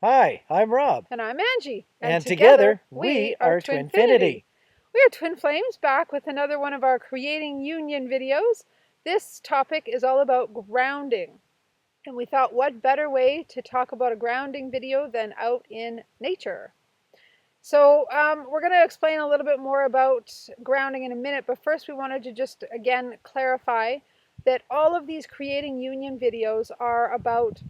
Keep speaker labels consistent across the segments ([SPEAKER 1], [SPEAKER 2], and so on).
[SPEAKER 1] Hi, I'm Rob.
[SPEAKER 2] And I'm Angie.
[SPEAKER 1] And together we are
[SPEAKER 2] TwinFinity.
[SPEAKER 1] TwinFinity.
[SPEAKER 2] We are twin flames back with another one of our Creating Union videos. This topic is all about grounding. And we thought, what better way to talk about a grounding video than out in nature? So we're going to explain a little bit more about grounding in a minute, but first we wanted to just again clarify that all of these Creating Union videos are about,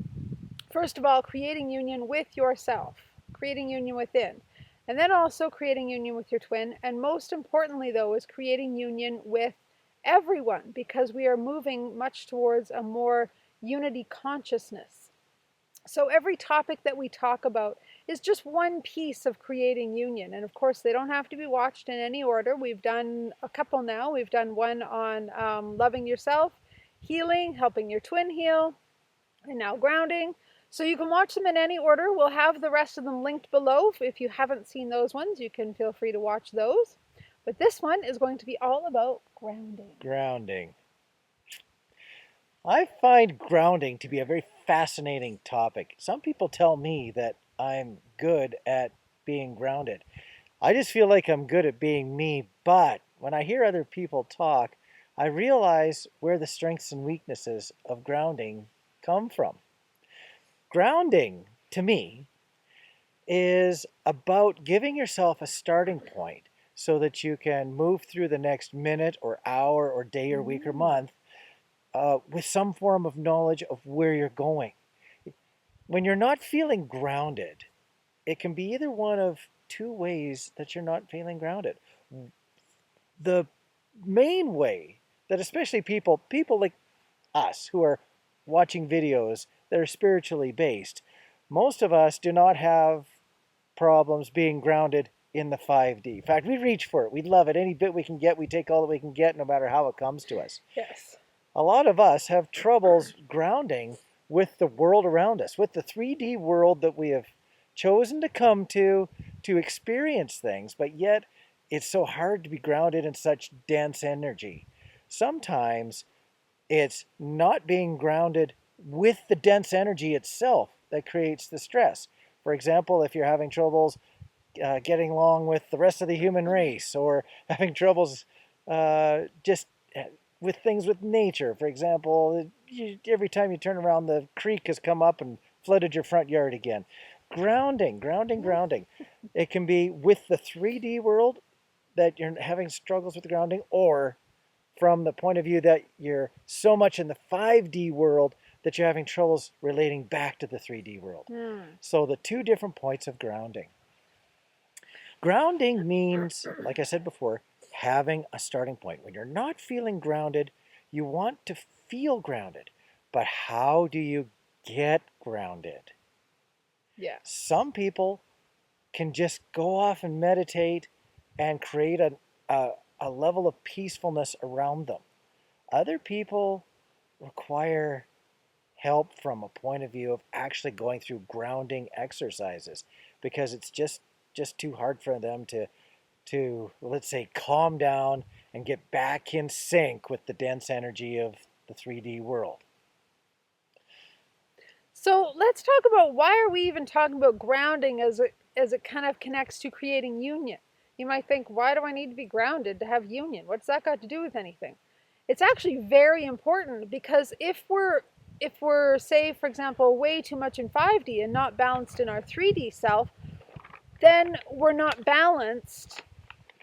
[SPEAKER 2] first of all, creating union with yourself, creating union within, and then also creating union with your twin. And most importantly, though, is creating union with everyone, because we are moving much towards a more unity consciousness. So every topic that we talk about is just one piece of creating union. And of course, they don't have to be watched in any order. We've done a couple now. We've done one on loving yourself, healing, helping your twin heal, and now grounding. So you can watch them in any order. We'll have the rest of them linked below. If you haven't seen those ones, you can feel free to watch those. But this one is going to be all about grounding.
[SPEAKER 1] Grounding. I find grounding to be a very fascinating topic. Some people tell me that I'm good at being grounded. I just feel like I'm good at being me, but when I hear other people talk, I realize where the strengths and weaknesses of grounding come from. Grounding, to me, is about giving yourself a starting point so that you can move through the next minute or hour or day or week or month with some form of knowledge of where you're going. When you're not feeling grounded, it can be either one of two ways that you're not feeling grounded. The main way that especially people like us who are watching videos that are spiritually based, most of us do not have problems being grounded in the 5D. In fact, we reach for it. We love it. Any bit we can get, we take all that we can get, no matter how it comes to us.
[SPEAKER 2] Yes.
[SPEAKER 1] A lot of us have troubles grounding with the world around us, with the 3D world that we have chosen to come to experience things, but yet it's so hard to be grounded in such dense energy. Sometimes it's not being grounded with the dense energy itself that creates the stress. For example, if you're having troubles getting along with the rest of the human race, or having troubles just with things with nature. For example, every time you turn around, the creek has come up and flooded your front yard again. Grounding. It can be with the 3D world that you're having struggles with grounding, or from the point of view that you're so much in the 5D world that you're having troubles relating back to the 3D world. So the two different points of grounding. Grounding means, like I said before, having a starting point. When you're not feeling grounded, you want to feel grounded. But how do you get grounded?
[SPEAKER 2] Yeah.
[SPEAKER 1] Some people can just go off and meditate and create a level of peacefulness around them. Other people require help from a point of view of actually going through grounding exercises, because it's just too hard for them to let's say calm down and get back in sync with the dense energy of the 3D world.
[SPEAKER 2] So let's talk about, why are we even talking about grounding as it kind of connects to creating union. You might think, why do I need to be grounded to have union? What's that got to do with anything? It's actually very important, because if we're, say, for example, way too much in 5D and not balanced in our 3D self, then we're not balanced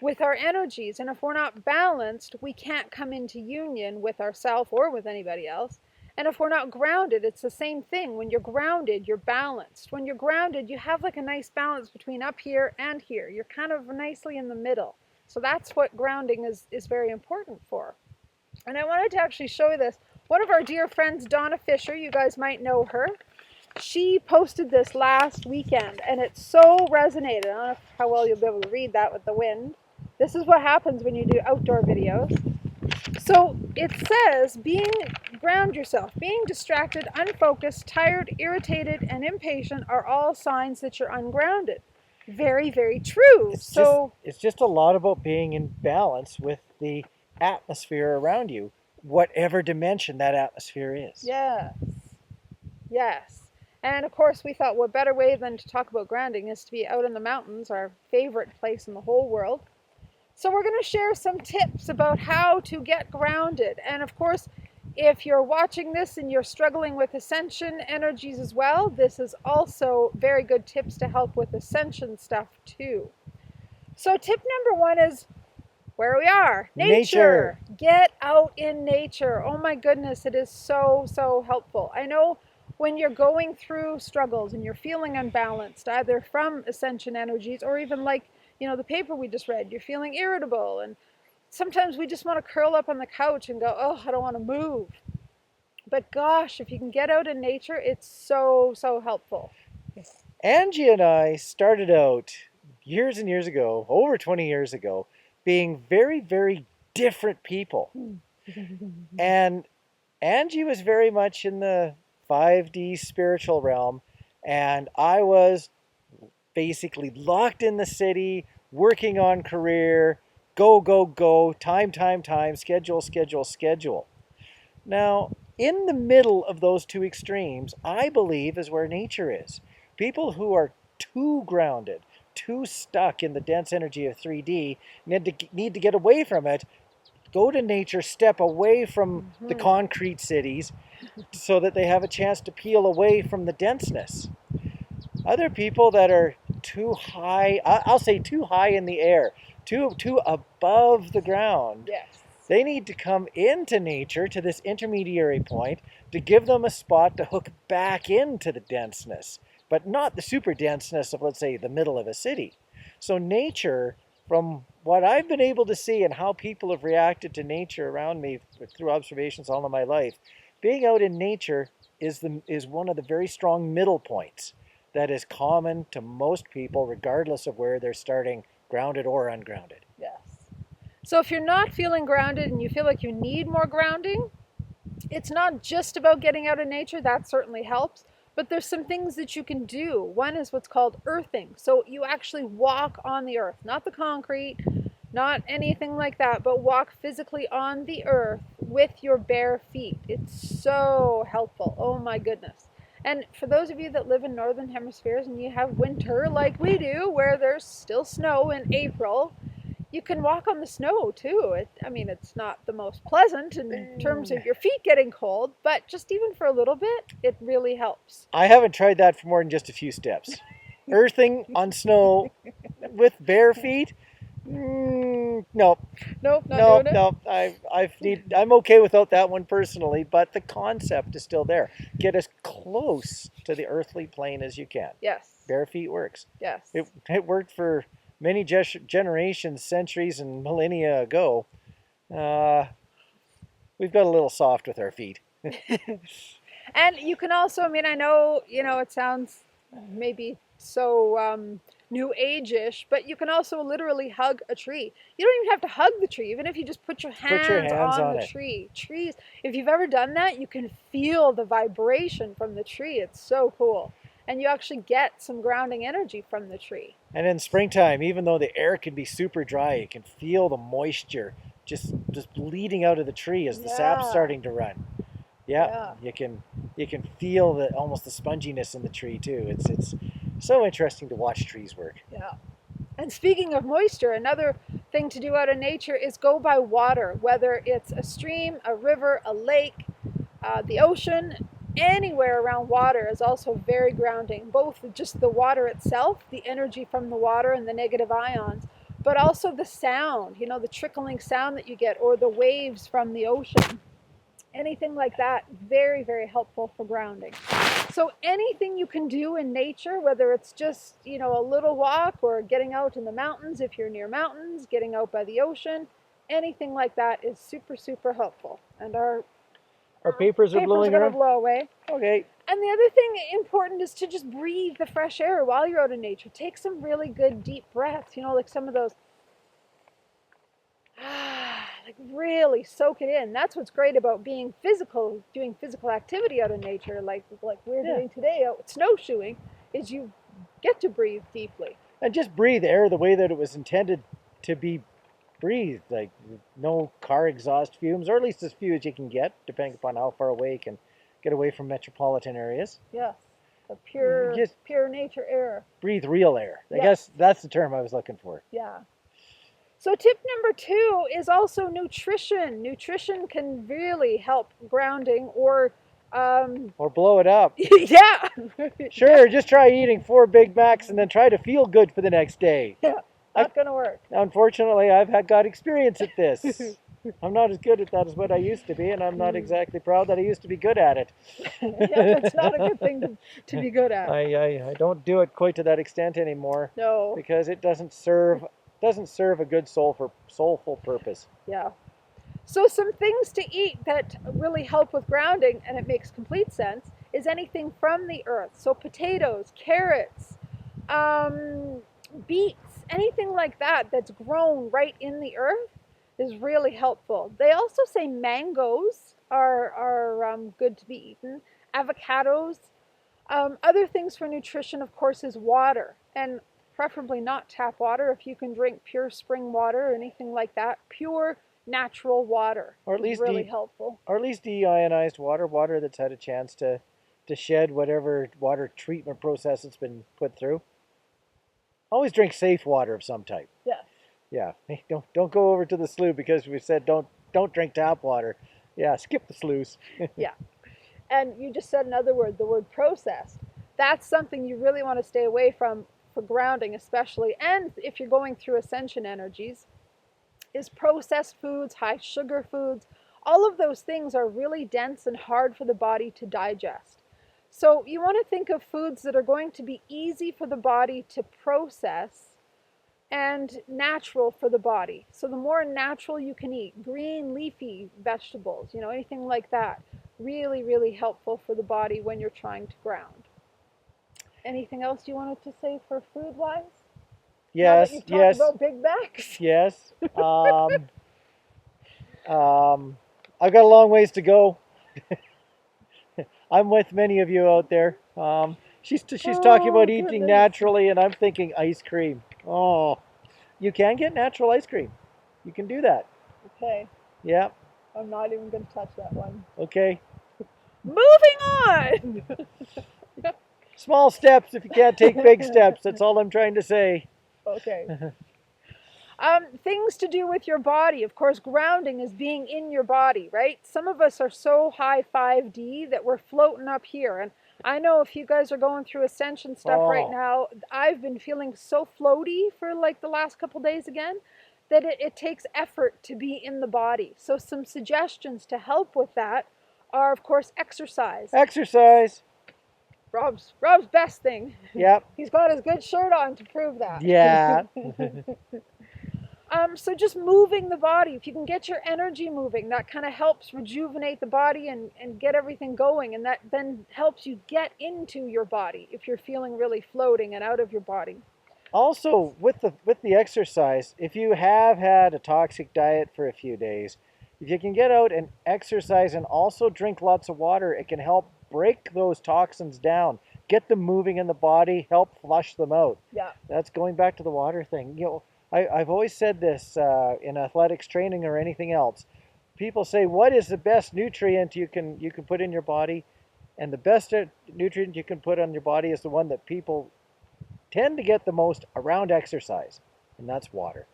[SPEAKER 2] with our energies. And if we're not balanced, we can't come into union with ourselves or with anybody else. And if we're not grounded, it's the same thing. When you're grounded, you're balanced. When you're grounded, you have like a nice balance between up here and here. You're kind of nicely in the middle. So that's what grounding is very important for. And I wanted to actually show you this. One of our dear friends, Donna Fisher, you guys might know her, she posted this last weekend, and it so resonated. I don't know how well you'll be able to read that with the wind. This is what happens when you do outdoor videos. So it says, ground yourself. Being distracted, unfocused, tired, irritated, and impatient are all signs that you're ungrounded. Very, very true.
[SPEAKER 1] It's just a lot about being in balance with the atmosphere around you, whatever dimension that atmosphere is.
[SPEAKER 2] Yes. Yes. And of course, we thought what better way than to talk about grounding is to be out in the mountains, our favorite place in the whole world. So we're going to share some tips about how to get grounded. And of course, if you're watching this and you're struggling with ascension energies as well, this is also very good tips to help with ascension stuff too. So tip number one is where we are. Nature. Get out in nature. Oh my goodness, it is so, so helpful. I know when you're going through struggles and you're feeling unbalanced, either from ascension energies or even like, the paper we just read, you're feeling irritable. And sometimes we just want to curl up on the couch and go, oh, I don't want to move. But gosh, if you can get out in nature, it's so, so helpful.
[SPEAKER 1] Angie and I started out years and years ago, over 20 years ago, being very, very different people. And Angie was very much in the 5D spiritual realm, and I was basically locked in the city, working on career, go, go, go, time, time, time, schedule, schedule, schedule. Now, in the middle of those two extremes, I believe is where nature is. People who are too grounded, too stuck in the dense energy of 3D, need to get away from it, go to nature, step away from the concrete cities so that they have a chance to peel away from the denseness. Other people that are too high, I'll say too high in the air, too above the ground.
[SPEAKER 2] Yes.
[SPEAKER 1] They need to come into nature, to this intermediary point, to give them a spot to hook back into the denseness, but not the super denseness of, let's say, the middle of a city. So nature, from what I've been able to see and how people have reacted to nature around me through observations all of my life, being out in nature is one of the very strong middle points that is common to most people, regardless of where they're starting, grounded or ungrounded.
[SPEAKER 2] Yes. So if you're not feeling grounded and you feel like you need more grounding, it's not just about getting out in nature. That certainly helps. But there's some things that you can do. One is what's called earthing. So you actually walk on the earth, not the concrete, not anything like that, but walk physically on the earth with your bare feet. It's so helpful. Oh my goodness. And for those of you that live in northern hemispheres and you have winter like we do, where there's still snow in April, you can walk on the snow too. It's not the most pleasant in terms of your feet getting cold, but just even for a little bit, it really helps.
[SPEAKER 1] I haven't tried that for more than just a few steps. Earthing on snow with bare feet? Nope.
[SPEAKER 2] Nope, not doing it.
[SPEAKER 1] Nope. I'm okay without that one personally, but the concept is still there. Get as close to the earthly plane as you can.
[SPEAKER 2] Yes.
[SPEAKER 1] Bare feet works.
[SPEAKER 2] Yes.
[SPEAKER 1] It worked for many generations, centuries, and millennia ago. We've got a little soft with our feet.
[SPEAKER 2] And you can also, I know, it sounds maybe so new age-ish, but you can also literally hug a tree. You don't even have to hug the tree, even if you just put your hands on the tree. Trees, if you've ever done that, you can feel the vibration from the tree. It's so cool. And you actually get some grounding energy from the tree.
[SPEAKER 1] And in springtime, even though the air can be super dry, you can feel the moisture just bleeding out of the tree as the sap's starting to run. Yeah. You can feel almost the sponginess in the tree too. It's so interesting to watch trees work.
[SPEAKER 2] Yeah. And speaking of moisture, another thing to do out in nature is go by water, whether it's a stream, a river, a lake, the ocean. Anywhere around water is also very grounding, both just the water itself, the energy from the water and the negative ions, but also the sound, the trickling sound that you get, or the waves from the ocean. Anything like that, very, very helpful for grounding. So anything you can do in nature, whether it's just, a little walk or getting out in the mountains, if you're near mountains, getting out by the ocean, anything like that is super, super helpful. And our
[SPEAKER 1] papers are blowing
[SPEAKER 2] going to blow away.
[SPEAKER 1] Okay.
[SPEAKER 2] And the other thing important is to just breathe the fresh air while you're out in nature. Take some really good deep breaths, like some of those, like really soak it in. That's what's great about being physical, doing physical activity out in nature, like we're doing today out snowshoeing, is you get to breathe deeply.
[SPEAKER 1] And just breathe air the way that it was intended to be breathed, like no car exhaust fumes, or at least as few as you can get, depending upon how far away you can get away from metropolitan areas.
[SPEAKER 2] Yeah, The pure,
[SPEAKER 1] Just
[SPEAKER 2] pure nature air.
[SPEAKER 1] breathe real air. I
[SPEAKER 2] Yes.
[SPEAKER 1] guess that's the term I was looking for.
[SPEAKER 2] Yeah. So tip number 2 is also nutrition. Nutrition can really help grounding or
[SPEAKER 1] Or blow it up.
[SPEAKER 2] yeah.
[SPEAKER 1] Sure, just try eating 4 Big Macs and then try to feel good for the next day.
[SPEAKER 2] Yeah,
[SPEAKER 1] I,
[SPEAKER 2] not gonna work.
[SPEAKER 1] unfortunately, got experience at this. I'm not as good at that as what I used to be, and I'm not exactly proud that I used to be good at it.
[SPEAKER 2] Yeah, that's not a good thing to be good at.
[SPEAKER 1] I don't do it quite to that extent anymore
[SPEAKER 2] No.
[SPEAKER 1] because it doesn't serve a good soulful purpose.
[SPEAKER 2] Yeah. So some things to eat that really help with grounding, and it makes complete sense, is anything from the earth. So potatoes, carrots, um, beets, anything like that that's grown right in the earth is really helpful. They also say mangoes are good to be eaten, avocados. Other things for nutrition, of course, is water, and preferably not tap water. If you can drink pure spring water or anything like that, pure natural water
[SPEAKER 1] Or at
[SPEAKER 2] is
[SPEAKER 1] least
[SPEAKER 2] really helpful.
[SPEAKER 1] or at least deionized water that's had a chance to shed whatever water treatment process it's been put through. Always drink safe water of some type.
[SPEAKER 2] Yes.
[SPEAKER 1] Yeah, don't go over to the slough because we said don't drink tap water. Yeah, skip the sloughs.
[SPEAKER 2] Yeah. And you just said another word, the word processed. That's something you really want to stay away from for grounding, especially, and if you're going through ascension energies, is processed foods, high sugar foods. All of those things are really dense and hard for the body to digest. So you want to think of foods that are going to be easy for the body to process and natural for the body. So the more natural you can eat, green leafy vegetables, anything like that, really, really helpful for the body when you're trying to ground. Anything else you wanted to say for food wise? Now that
[SPEAKER 1] Yes,
[SPEAKER 2] you've talked
[SPEAKER 1] yes,
[SPEAKER 2] about Big Macs?
[SPEAKER 1] yes. I've got a long ways to go. I'm with many of you out there. She's talking about eating
[SPEAKER 2] Goodness.
[SPEAKER 1] naturally, and I'm thinking ice cream. Oh, you can get natural ice cream. You can do that.
[SPEAKER 2] Okay,
[SPEAKER 1] Yeah.
[SPEAKER 2] I'm not even going to touch that one.
[SPEAKER 1] Okay.
[SPEAKER 2] Moving on!
[SPEAKER 1] Small steps if you can't take big steps. That's all I'm trying to say.
[SPEAKER 2] Okay. Things to do with your body. Of course, grounding is being in your body, right? Some of us are so high 5D that we're floating up here. And I know if you guys are going through ascension stuff right now, I've been feeling so floaty for like the last couple days again that it takes effort to be in the body. So some suggestions to help with that are, of course, exercise.
[SPEAKER 1] Exercise.
[SPEAKER 2] Rob's best thing.
[SPEAKER 1] Yep.
[SPEAKER 2] He's got his good shirt on to prove that.
[SPEAKER 1] Yeah.
[SPEAKER 2] So just moving the body, if you can get your energy moving, that kind of helps rejuvenate the body and get everything going. And that then helps you get into your body if you're feeling really floating and out of your body.
[SPEAKER 1] Also, with the exercise, if you have had a toxic diet for a few days, if you can get out and exercise and also drink lots of water, it can help break those toxins down, get them moving in the body, help flush them out.
[SPEAKER 2] Yeah.
[SPEAKER 1] That's going back to the water thing. I've always said this in athletics training or anything else. People say, what is the best nutrient you can put in your body? And the best nutrient you can put on your body is the one that people tend to get the most around exercise, and that's water.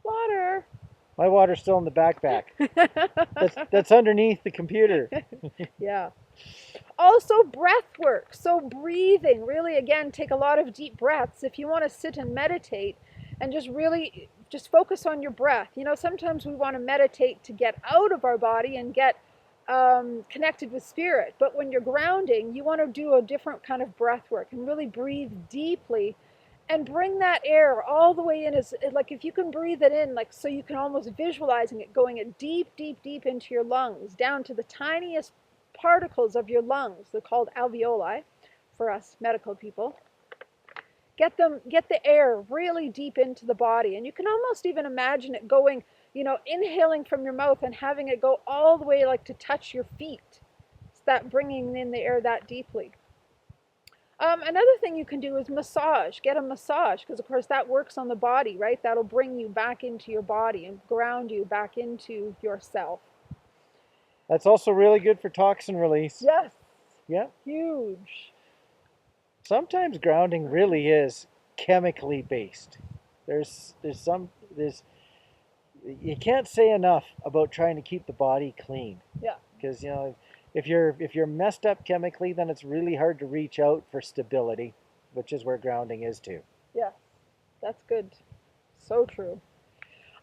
[SPEAKER 2] Water.
[SPEAKER 1] My water's still in the backpack. That's underneath the computer.
[SPEAKER 2] Yeah. Also breath work. So breathing, really again, take a lot of deep breaths. If you want to sit and meditate and just focus on your breath. Sometimes we want to meditate to get out of our body and get connected with spirit. But when you're grounding, you want to do a different kind of breath work and really breathe deeply and bring that air all the way in. As like if you can breathe it in, like so you can almost visualizing it going deep, deep, deep into your lungs, down to the tiniest particles of your lungs. They're called alveoli for us medical people. Get the air really deep into the body, and you can almost even imagine it going, inhaling from your mouth and having it go all the way like to touch your feet. It's that bringing in the air that deeply. Another thing you can do is massage. Get a massage, because of course that works on the body, right? That'll bring you back into your body and ground you back into yourself.
[SPEAKER 1] That's also really good for toxin release.
[SPEAKER 2] Yes.
[SPEAKER 1] Yeah.
[SPEAKER 2] Huge.
[SPEAKER 1] Sometimes grounding really is chemically based. There's you can't say enough about trying to keep the body clean,
[SPEAKER 2] Yeah.
[SPEAKER 1] because if you're messed up chemically, then it's really hard to reach out for stability, which is where grounding is too.
[SPEAKER 2] Yeah. That's good. So true.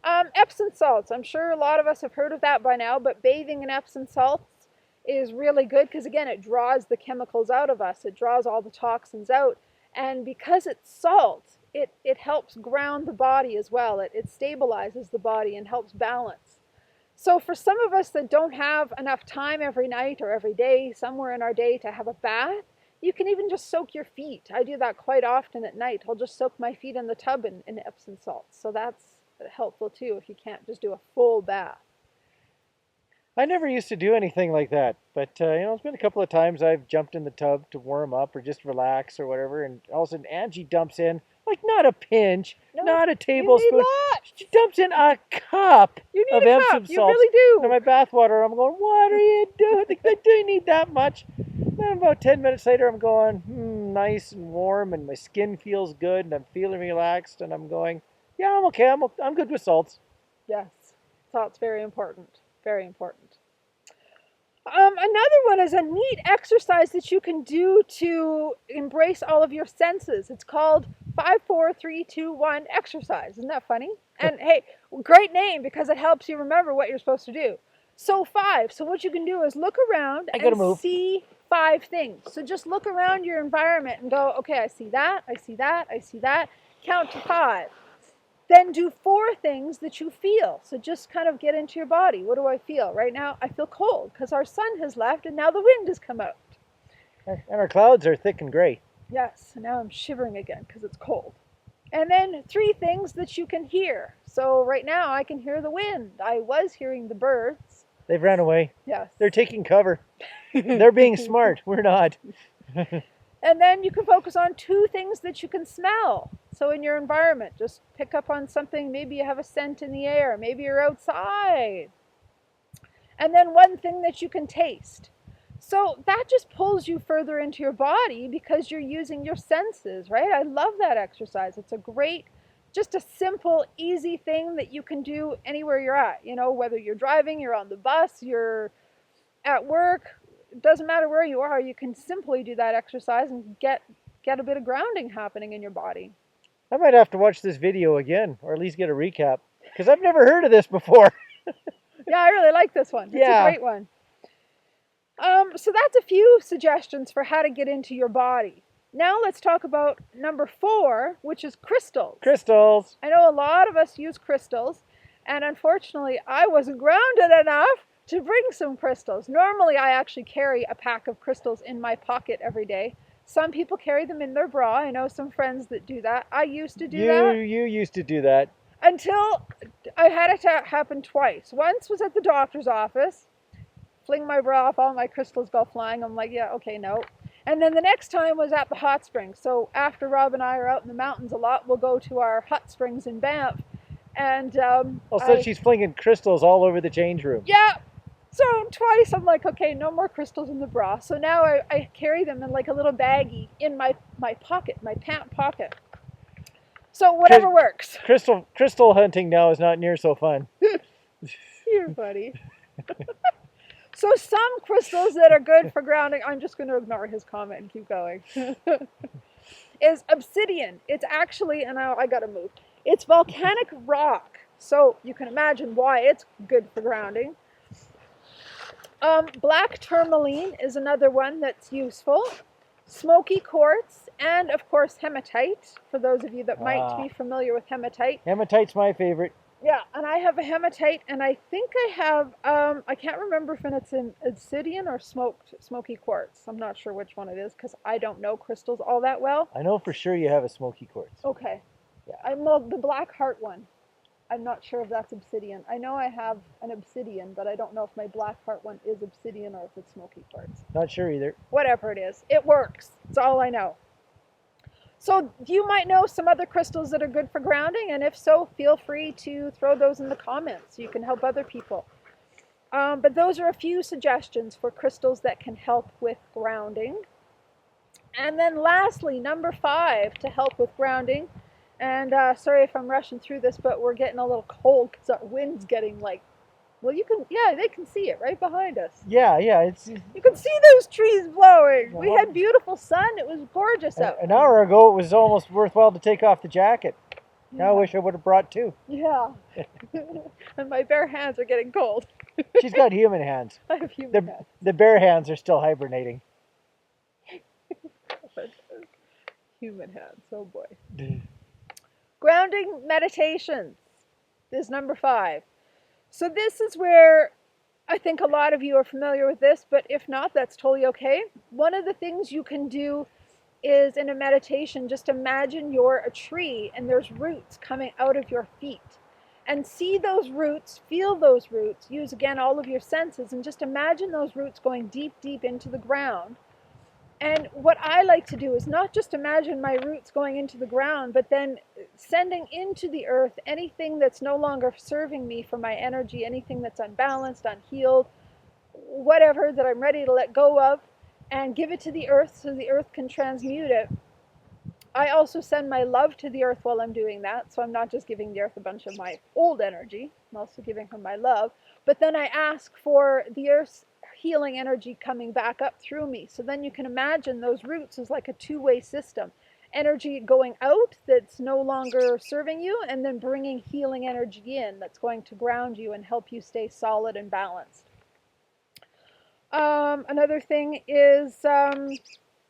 [SPEAKER 2] Epsom salts. I'm sure a lot of us have heard of that by now, but bathing in Epsom salts is really good because, again, it draws the chemicals out of us. It draws all the toxins out. And because it's salt, it helps ground the body as well. It stabilizes the body and helps balance. So, for some of us that don't have enough time every night or every day, somewhere in our day, to have a bath, you can even just soak your feet. I do that quite often at night. I'll just soak my feet in the tub in Epsom salts. So, that's helpful too if you can't just do a full bath.
[SPEAKER 1] I never used to do anything like that, but it's been a couple of times I've jumped in the tub to warm up or just relax or whatever, and all of a sudden Angie dumps in, like, not a pinch,
[SPEAKER 2] No,
[SPEAKER 1] not a
[SPEAKER 2] you need
[SPEAKER 1] tablespoon. She
[SPEAKER 2] lots.
[SPEAKER 1] dumps in a cup
[SPEAKER 2] You
[SPEAKER 1] of
[SPEAKER 2] need a cup.
[SPEAKER 1] Epsom
[SPEAKER 2] You
[SPEAKER 1] salts
[SPEAKER 2] really
[SPEAKER 1] into
[SPEAKER 2] do.
[SPEAKER 1] my bath water. I'm going, what are you doing? I do need that much. Then about 10 minutes later, I'm going, nice and warm, and my skin feels good, and I'm feeling relaxed, and I'm going, yeah, I'm okay. I'm good with salts.
[SPEAKER 2] Yes, salt's very important. Very important. Another one is a neat exercise that you can do to embrace all of your senses. It's called 5, 4, 3, 2, 1 exercise. Isn't that funny? And hey, great name because it helps you remember what you're supposed to do. So five. So what you can do is look around
[SPEAKER 1] I gotta
[SPEAKER 2] and
[SPEAKER 1] move.
[SPEAKER 2] see 5 things. So just look around your environment and go, okay, I see that, I see that, I see that. Count to 5. Then do 4 things that you feel. So just kind of get into your body. What do I feel? Right now, I feel cold because our sun has left and now the wind has come out.
[SPEAKER 1] And our clouds are thick and gray.
[SPEAKER 2] Yes, and now I'm shivering again because it's cold. And then 3 things that you can hear. So right now, I can hear the wind. I was hearing the birds.
[SPEAKER 1] They've ran away.
[SPEAKER 2] Yes.
[SPEAKER 1] They're taking cover. They're being smart. We're not.
[SPEAKER 2] And then you can focus on 2 things that you can smell. So in your environment, just pick up on something. Maybe you have a scent in the air. Maybe you're outside. And then 1 thing that you can taste. So that just pulls you further into your body because you're using your senses, right? I love that exercise. It's a great, just a simple, easy thing that you can do anywhere you're at. Whether you're driving, you're on the bus, you're at work, it doesn't matter where you are, you can simply do that exercise and get a bit of grounding happening in your body.
[SPEAKER 1] I might have to watch this video again, or at least get a recap, because I've never heard of this before.
[SPEAKER 2] Yeah, I really like this one. It's a great one. So that's a few suggestions for how to get into your body. Now let's talk about number 4, which is crystals.
[SPEAKER 1] Crystals.
[SPEAKER 2] I know a lot of us use crystals, and unfortunately I wasn't grounded enough to bring some crystals. Normally I actually carry a pack of crystals in my pocket every day. Some people carry them in their bra. I know some friends that do that. I used to do that.
[SPEAKER 1] You used to do that.
[SPEAKER 2] Until I had it happen twice. Once was at the doctor's office. Fling my bra off, all my crystals go flying. I'm like, yeah, okay, no. And then the next time was at the hot springs. So after Rob and I are out in the mountains a lot, we'll go to our hot springs in Banff. And
[SPEAKER 1] so she's flinging crystals all over the change room.
[SPEAKER 2] Yeah. So twice I'm like, okay, no more crystals in the bra. So now I carry them in like a little baggie in my pocket, my pant pocket. So whatever works.
[SPEAKER 1] Crystal hunting now is not near so fun.
[SPEAKER 2] You're funny. So some crystals that are good for grounding, I'm just going to ignore his comment and keep going, is obsidian. It's actually, and I got to move, it's volcanic rock. So you can imagine why it's good for grounding. Black tourmaline is another one that's useful. Smoky quartz, and of course hematite, for those of you that might be familiar with hematite.
[SPEAKER 1] Hematite's my favorite.
[SPEAKER 2] Yeah, and I have a hematite, and I think I have, I can't remember if it's an obsidian or smoky quartz. I'm not sure which one it is, because I don't know crystals all that well.
[SPEAKER 1] I know for sure you have a smoky quartz.
[SPEAKER 2] Okay. Yeah, I know the black heart one. I'm not sure if that's obsidian. I know I have an obsidian, but I don't know if my black heart one is obsidian or if it's smoky quartz.
[SPEAKER 1] Not sure either.
[SPEAKER 2] Whatever it is, it works. It's all I know. So you might know some other crystals that are good for grounding, and if so, feel free to throw those in the comments so you can help other people. But those are a few suggestions for crystals that can help with grounding. And then lastly, number 5 to help with grounding. And sorry if I'm rushing through this, but we're getting a little cold because our wind's getting like, well, you can, yeah, they can see it right behind us.
[SPEAKER 1] Yeah, yeah.
[SPEAKER 2] You can see those trees blowing. We had beautiful sun. It was gorgeous out.
[SPEAKER 1] An hour ago, it was almost worthwhile to take off the jacket. Now I wish I would have brought 2.
[SPEAKER 2] Yeah. And my bare hands are getting cold.
[SPEAKER 1] She's got human hands.
[SPEAKER 2] I have human hands.
[SPEAKER 1] The bare hands are still hibernating.
[SPEAKER 2] Human hands. Oh boy. Grounding meditations is number 5. So this is where I think a lot of you are familiar with this, but if not, that's totally okay. One of the things you can do is in a meditation, just imagine you're a tree and there's roots coming out of your feet. And see those roots, feel those roots, use again all of your senses, and just imagine those roots going deep, deep into the ground. And what I like to do is not just imagine my roots going into the ground, but then sending into the earth anything that's no longer serving me for my energy, anything that's unbalanced, unhealed, whatever that I'm ready to let go of, and give it to the earth so the earth can transmute it. I also send my love to the earth while I'm doing that, so I'm not just giving the earth a bunch of my old energy, I'm also giving her my love. But then I ask for the earth's healing energy coming back up through me. So then you can imagine those roots as like a two-way system. Energy going out that's no longer serving you, and then bringing healing energy in that's going to ground you and help you stay solid and balanced. Another thing is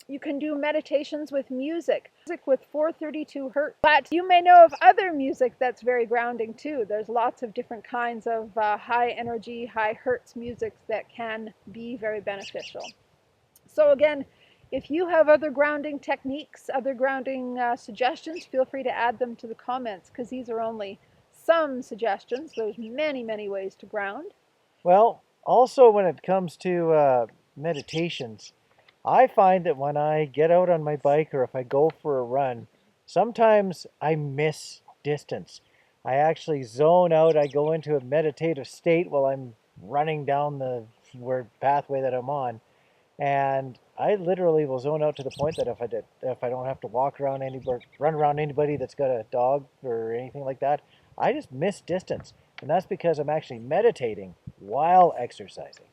[SPEAKER 2] you can do meditations with music with 432 hertz. But you may know of other music that's very grounding too. There's lots of different kinds of high energy, high hertz music that can be very beneficial. So again, if you have other grounding techniques, other grounding suggestions, feel free to add them to the comments, because these are only some suggestions. There's many, many ways to ground.
[SPEAKER 1] Well, also when it comes to meditations, I find that when I get out on my bike or if I go for a run, sometimes I miss distance. I actually zone out. I go into a meditative state while I'm running down the pathway that I'm on, and I literally will zone out to the point that if I don't have to walk around anybody, run around anybody that's got a dog or anything like that, I just miss distance, and that's because I'm actually meditating while exercising,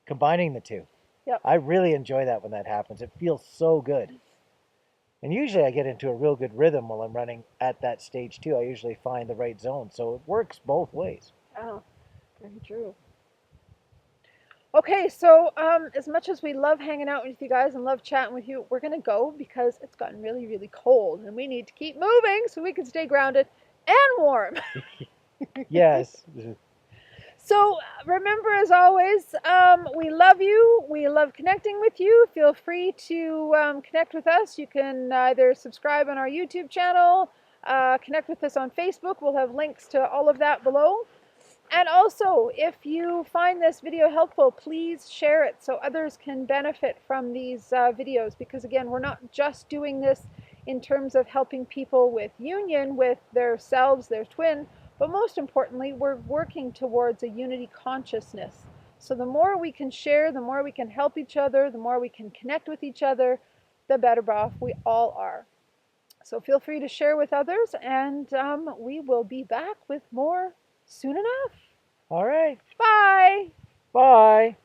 [SPEAKER 1] combining the two.
[SPEAKER 2] Yep.
[SPEAKER 1] I really enjoy that when that happens. It feels so good. And usually I get into a real good rhythm while I'm running at that stage too. I usually find the right zone. So it works both ways.
[SPEAKER 2] Oh, very true. Okay, so as much as we love hanging out with you guys and love chatting with you, we're going to go because it's gotten really, really cold and we need to keep moving so we can stay grounded and warm.
[SPEAKER 1] Yes.
[SPEAKER 2] So remember, as always, we love you. We love connecting with you. Feel free to connect with us. You can either subscribe on our YouTube channel, connect with us on Facebook. We'll have links to all of that below. And also, if you find this video helpful, please share it so others can benefit from these videos. Because again, we're not just doing this in terms of helping people with union with their selves, their twin, but most importantly, we're working towards a unity consciousness. So the more we can share, the more we can help each other, the more we can connect with each other, the better off we all are. So feel free to share with others, and we will be back with more soon enough.
[SPEAKER 1] All right.
[SPEAKER 2] Bye.
[SPEAKER 1] Bye.